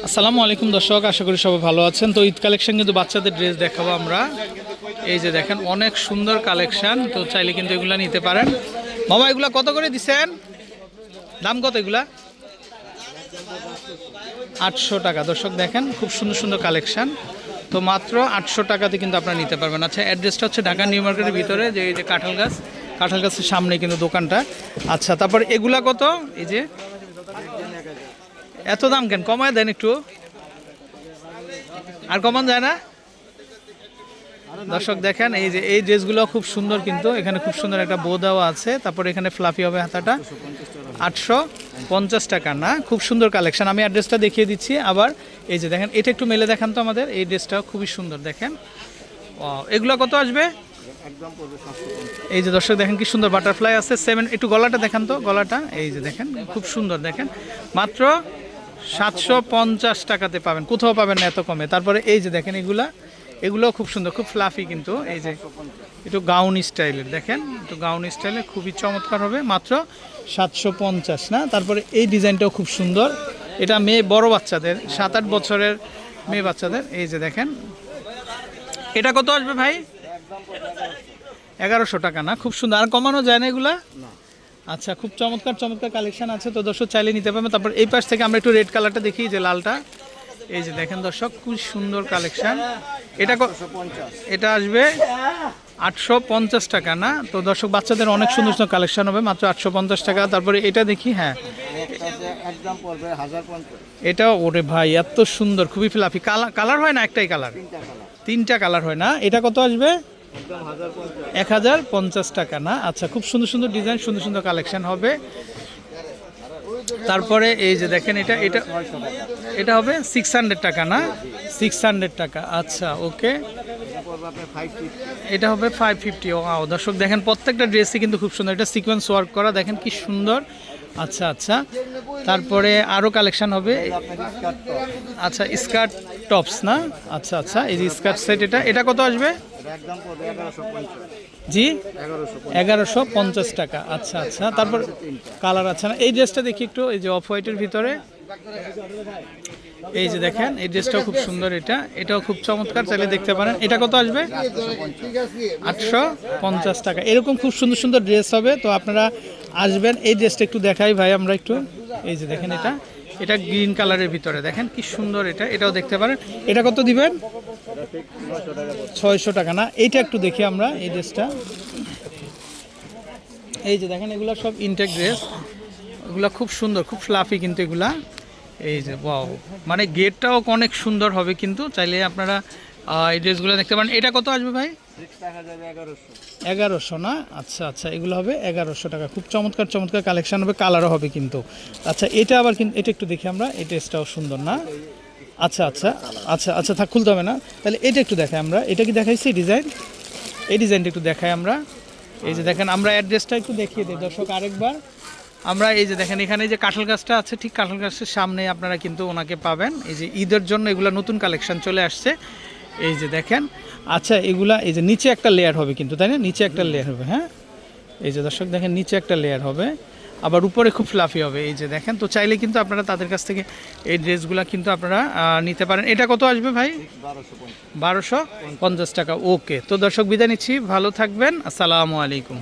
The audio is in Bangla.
আসসালামু আলাইকুম দর্শক, আশা করি সবাই ভালো আছেন। তো ঈদ কালেকশন কিন্তু বাচ্চাদের ড্রেস দেখাবো আমরা। এই যে দেখেন অনেক সুন্দর কালেকশন, তো চাইলে কিন্তু এগুলা নিতে পারেন। মামা এগুলা কত করে দিচ্ছেন? দাম কত এগুলা? 800 টাকা। দর্শক দেখেন খুব সুন্দর সুন্দর কালেকশন, তো মাত্র 800 টাকাতে কিন্তু আপনারা নিতে পারবেন। আচ্ছা, অ্যাড্রেসটা হচ্ছে ঢাকা নিউ মার্কেটের ভিতরে, যে এই যে কাঁঠাল গাছের সামনে কিন্তু দোকানটা। আচ্ছা, তারপর এগুলা কত? এই যে এত দাম কেন? কমায় দেন একটু, আর কমান যায় না? দর্শক দেখেন এই যে এই ড্রেসগুলো খুব সুন্দর, কিন্তু এখানে খুব সুন্দর একটা বো দেওয়া আছে। তারপর এখানে ফ্লাফি হবে হাতাটা। 850 টাকা না, খুব সুন্দর কালেকশন। আমি অ্যাড্রেসটা দেখিয়ে দিচ্ছি আবার। এই যে দেখেন, এটা একটু মেলে দেখান তো আমাদের। এই ড্রেসটাও খুবই সুন্দর, দেখেন। এগুলো কত আসবে? এই যে দর্শক দেখেন কি সুন্দর বাটারফ্লাই আছে 7। একটু গলাটা দেখান তো, গলাটা এই যে দেখেন খুব সুন্দর, দেখেন মাত্র 750 টাকাতে পাবেন, কোথাও পাবেন না এত কমে। তারপরে এই যে দেখেন এগুলো খুব সুন্দর, খুব ফ্লাফি, কিন্তু এই যে একটু গাউন স্টাইলের, দেখেন একটু গাউন স্টাইলের, খুবই চমৎকার হবে, মাত্র 750 না। তারপরে এই ডিজাইনটাও খুব সুন্দর, এটা মেয়ে বড় বাচ্চাদের, 7-8 বছরের মেয়ে বাচ্চাদের। এই যে দেখেন এটা কত আসবে ভাই? 1100 টাকা না, খুব সুন্দর। আর কমানো যায় না এগুলা? আচ্ছা, খুব চমৎকার চমৎকার কালেকশন আছে, তো দর্শক চাইলে নিতে পারবেন। তারপর এই পাশ থেকে আমরা একটু রেড কালারটা দেখি, যে লালটা। এই যে দেখেন দর্শক খুব সুন্দর কালেকশন। এটা আসবে 850 টাকা না। তো দর্শক বাচ্চাদের অনেক সুন্দর সুন্দর কালেকশন হবে, মাত্র 850 টাকা। তারপরে এটা দেখি, হ্যাঁ এটা, ওরে ভাই এত সুন্দর, খুবই ফ্লাফি। কালার হয় না? একটাই কালার? তিনটা কালার হয় না। এটা কত আসবে? 1050 টাকা না। আচ্ছা, খুব সুন্দর সুন্দর ডিজাইন, সুন্দর সুন্দর কালেকশন হবে। তারপরে এই যে দেখেন এটা হবে 600 টাকা না, 600 টাকা। আচ্ছা, ওকে, এটা হবে 550। ও দর্শক দেখেন প্রত্যেকটা ড্রেসই কিন্তু খুব সুন্দর, এটা সিকোয়েন্স ওয়ার্ক করা, দেখেন কি সুন্দর। আচ্ছা আচ্ছা, তারপরে আরও কালেকশন হবে। আচ্ছা, স্কার্ট টপস না? আচ্ছা আচ্ছা, এই যে স্কার্ট সেট, এটা কত আসবে? জি, 1150 টাকা। আচ্ছা আচ্ছা, তারপর কালার আছে না? এই ড্রেসটা দেখি একটু, এই যে অফ হোয়াইটের ভিতরে। এই যে দেখেন এই ড্রেসটাও খুব সুন্দর, এটাও খুব চমৎকার, চাইলে দেখতে পারেন। এটা কত আসবে? 850 টাকা। এরকম খুব সুন্দর সুন্দর ড্রেস হবে, তো আপনারা আসবেন। এই ড্রেসটা একটু দেখাই ভাই আমরা একটু। এই যে দেখেন এটা গ্রিন কালারের ভিতরে, দেখেন কি সুন্দর, এটাও দেখতে পারেন। এটা কত দিবেন? 600 টাকা না। এইটা একটু দেখি আমরা, এই ড্রেসটা। এই যে দেখেন এগুলো সব ইনটেক ড্রেস, এগুলো খুব সুন্দর, খুব ফ্লাফি কিন্তু এগুলা। এই যে ওয়াও, মানে গেটটাও অনেক সুন্দর হবে, কিন্তু চাইলে আপনারা এই ড্রেসগুলো দেখতে পারেন। এটা কত আসবে ভাই? 1100 না? আচ্ছা আচ্ছা, এগুলো হবে 1100 টাকা। খুব চমৎকার চমৎকার কালেকশন হবে, কালারও হবে কিন্তু। আচ্ছা, এটা আবার কিন্তু এটা একটু দেখি আমরা, এই ড্রেসটাও সুন্দর না? আচ্ছা আচ্ছা আচ্ছা আচ্ছা, থাক, খুলতে হবে না। তাহলে এটা একটু দেখাই আমরা, এটা কি দেখাইছি ডিজাইন? এই ডিজাইনটা একটু দেখাই আমরা। এই যে দেখেন, আমরা অ্যাড্রেসটা একটু দেখিয়ে দিই দর্শক আরেকবার। আমরা এই যে দেখেন এখানে যে কাঁঠাল গাছটা আছে, ঠিক কাঁঠাল গাছের সামনে আপনারা কিন্তু ওনাকে পাবেন। এই যে ঈদের জন্য এগুলা নতুন কালেকশন চলে আসছে, এই যে দেখেন। আচ্ছা, এগুলা এই যে নিচে একটা লেয়ার হবে কিন্তু, তাই না? নিচে একটা লেয়ার হবে, হ্যাঁ। এই যে দর্শক দেখেন নিচে একটা লেয়ার হবে, আবার উপরে খুব ফ্লাফি হবে। এই যে দেখেন, তো চাইলে কিন্তু আপনারা তাদের কাছ থেকে এই ড্রেসগুলো কিন্তু আপনারা নিতে পারেন। এটা কত আসবে ভাই? 1250 টাকা। ওকে, তো দর্শক বিদায় নিচ্ছি, ভালো থাকবেন, আসসালামু আলাইকুম।